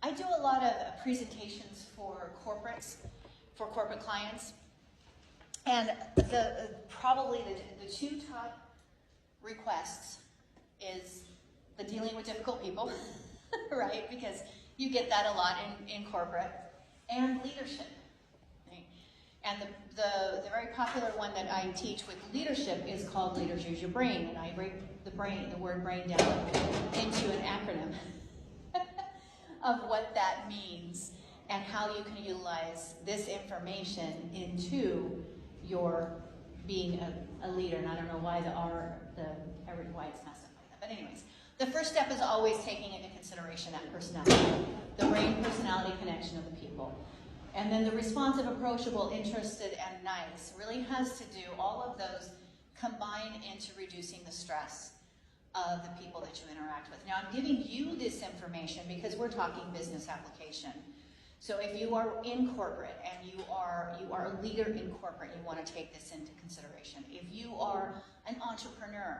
I do a lot of presentations for corporates, for corporate clients, and probably the two top requests is the dealing with difficult people, right? Because you get that a lot in corporate, and leadership. Right? And the very popular one that I teach with leadership is called Leaders Use Your Brain, and I break the word brain down into an acronym of what that means and how you can utilize this information into your being a leader. And I don't know why why it's messed up like that. But anyways, the first step is always taking into consideration that personality, the brain-personality connection of the people. And then the responsive, approachable, interested, and nice really has to do, all of those combine into reducing the stress of the people that you interact with. Now, I'm giving you this information because we're talking business application. So if you are in corporate and you are a leader in corporate, you want to take this into consideration. If you are an entrepreneur,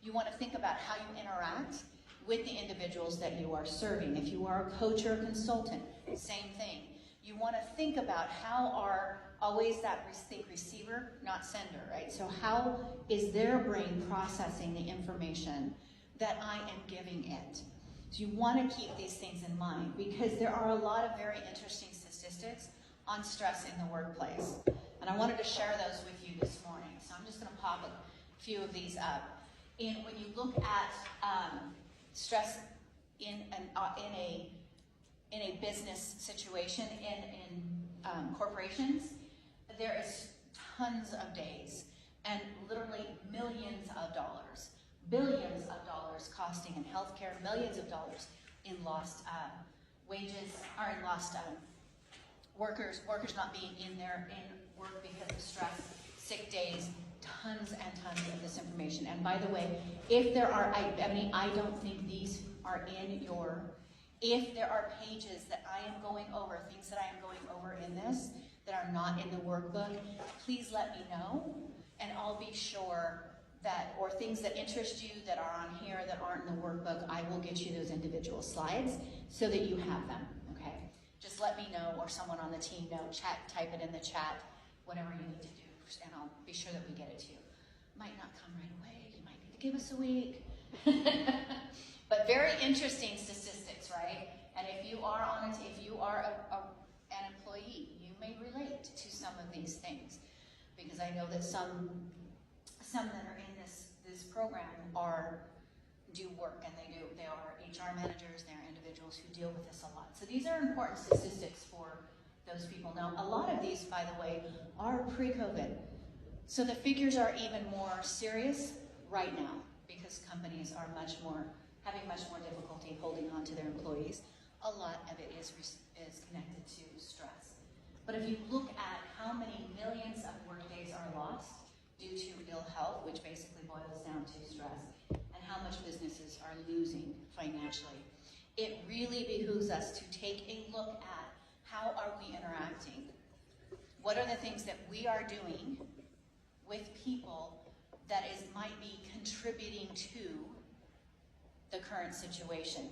you want to think about how you interact with the individuals that you are serving. If you are a coach or a consultant, same thing. You want to think about how are always that think receiver, not sender, right? So how is their brain processing the information that I am giving it? So you want to keep these things in mind because there are a lot of very interesting statistics on stress in the workplace. And I wanted to share those with you this morning. So I'm just going to pop a few of these up. And when you look at stress in a business situation, in corporations, there is tons of days and literally millions of dollars, billions of dollars costing in healthcare, millions of dollars in lost wages, or in lost workers not being in work because of stress, sick days, tons and tons of this information. And by the way, if there are, I don't think these are in your, if there are pages that I am going over, things that I am going over in this that are not in the workbook, please let me know, and I'll be sure that, or things that interest you that are on here that aren't in the workbook, I will get you those individual slides so that you have them, okay? Just let me know, or someone on the team know, type it in the chat, whatever you need to do, and I'll be sure that we get it to you. Might not come right away, you might need to give us a week. But very interesting statistics, right? And if you are an employee, you may relate to some of these things, because I know that some that are in this program do work, and they are HR managers, they're individuals who deal with this a lot. So these are important statistics for those people. Now, a lot of these, by the way, are pre-COVID. So the figures are even more serious right now because companies are having much more difficulty holding on to their employees. A lot of it is connected to stress. But if you look at how many millions of workdays are lost due to ill health, which basically boils down to stress, and how much businesses are losing financially, it really behooves us to take a look at how are we interacting? What are the things that we are doing with people that might be contributing to the current situation?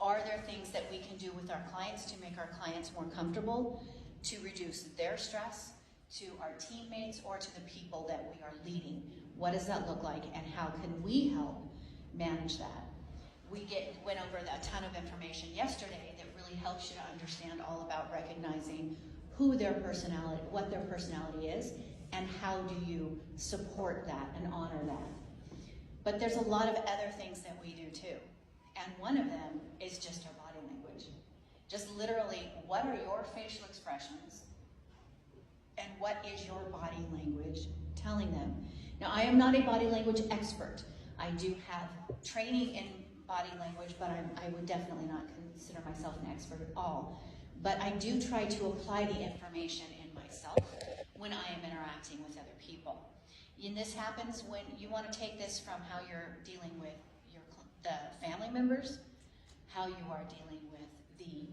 Are there things that we can do with our clients to make our clients more comfortable, to reduce their stress, to our teammates, or to the people that we are leading? What does that look like, and how can we help manage that? We went over a ton of information yesterday that really helps you to understand all about recognizing what their personality is, and how do you support that and honor that. But there's a lot of other things that we do too. And one of them is just our body language. Just literally, what are your facial expressions? And what is your body language telling them? Now, I am not a body language expert. I do have training in body language, but I would definitely not consider myself an expert at all. But I do try to apply the information in myself when I am interacting with other people. And this happens when you want to take this from how you're dealing with the family members, how you are dealing with the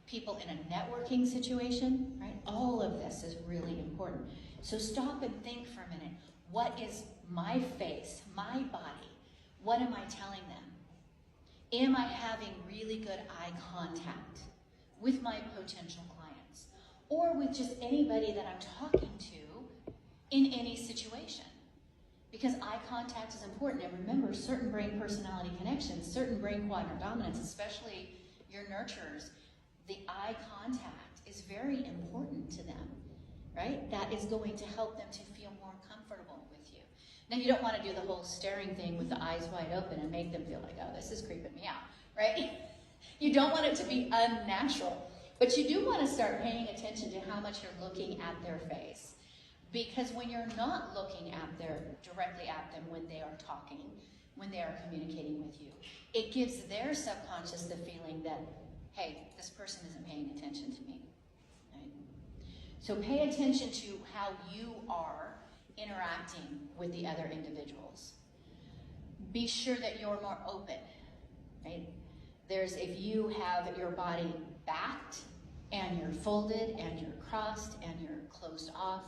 people in a networking situation, right? All of this is really important. So stop and think for a minute. What is my face, my body? What am I telling them? Am I having really good eye contact with my potential clients or with just anybody that I'm talking to in any situation? Because eye contact is important. And remember, certain brain personality connections, certain brain quadrant dominance, especially your nurturers, the eye contact is very important to them, right? That is going to help them to feel more comfortable with you. Now, you don't want to do the whole staring thing with the eyes wide open and make them feel like, oh, this is creeping me out, right? You don't want it to be unnatural, but you do want to start paying attention to how much you're looking at their face. Because when you're not looking directly at them when they are talking, when they are communicating with you, it gives their subconscious the feeling that, hey, this person isn't paying attention to me. Right? So pay attention to how you are interacting with the other individuals. Be sure that you're more open. Right? If you have your body backed and you're folded and you're crossed and you're closed off,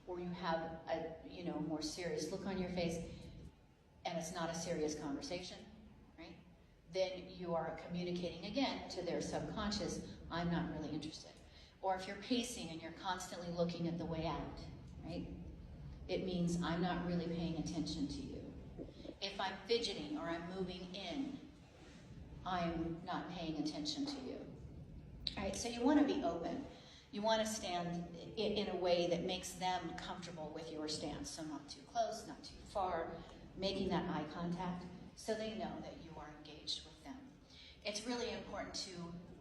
or you have a more serious look on your face, and it's not a serious conversation, right? Then you are communicating again to their subconscious, I'm not really interested. Or if you're pacing and you're constantly looking at the way out, right? It means I'm not really paying attention to you. If I'm fidgeting or I'm moving in, I'm not paying attention to you. All right, so you want to be open. You want to stand in a way that makes them comfortable with your stance. So not too close, not too far, making that eye contact so they know that you are engaged with them. It's really important to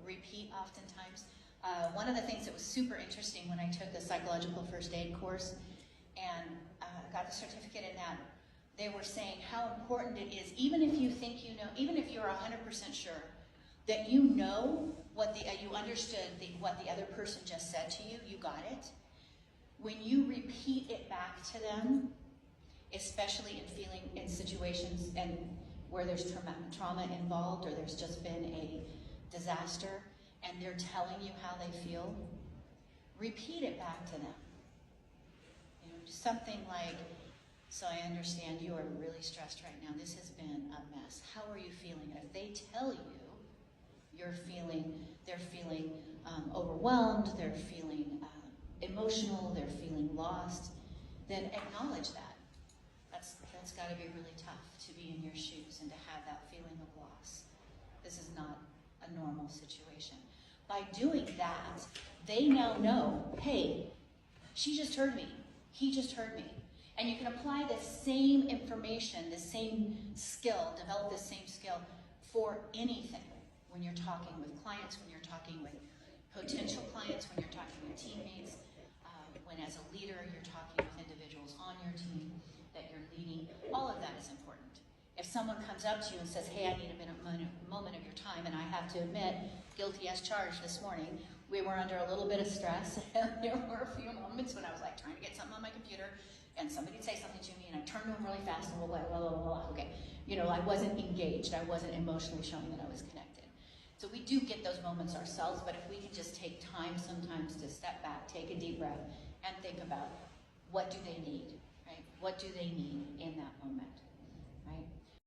repeat oftentimes. One of the things that was super interesting when I took the psychological first aid course and got the certificate in that, they were saying how important it is, even if you think you know, even if you're 100% sure that you know what you understood what the other person just said to you, you got it. When you repeat it back to them, especially in situations and where there's trauma involved or there's just been a disaster and they're telling you how they feel, repeat it back to them. Something like, so I understand you are really stressed right now. This has been a mess. How are you feeling? And if they tell you, they're feeling overwhelmed, they're feeling emotional, they're feeling lost, then acknowledge that. That's got to be really tough to be in your shoes and to have that feeling of loss. This is not a normal situation. By doing that, they now know, hey, she just heard me, he just heard me. And you can apply the same information, the same skill, develop the same skill for anything. When you're talking with clients, when you're talking with potential clients, when you're talking with teammates, when as a leader you're talking with individuals on your team that you're leading, all of that is important. If someone comes up to you and says, hey, I need a moment of your time, and I have to admit, guilty as charged this morning, we were under a little bit of stress, and there were a few moments when I was like trying to get something on my computer, and somebody would say something to me, and I turned to them really fast, and blah, blah, blah, blah, blah, okay. I wasn't engaged, I wasn't emotionally showing that I was connected. So we do get those moments ourselves, but if we can just take time sometimes to step back, take a deep breath, and think about what do they need, right? What do they need in that moment?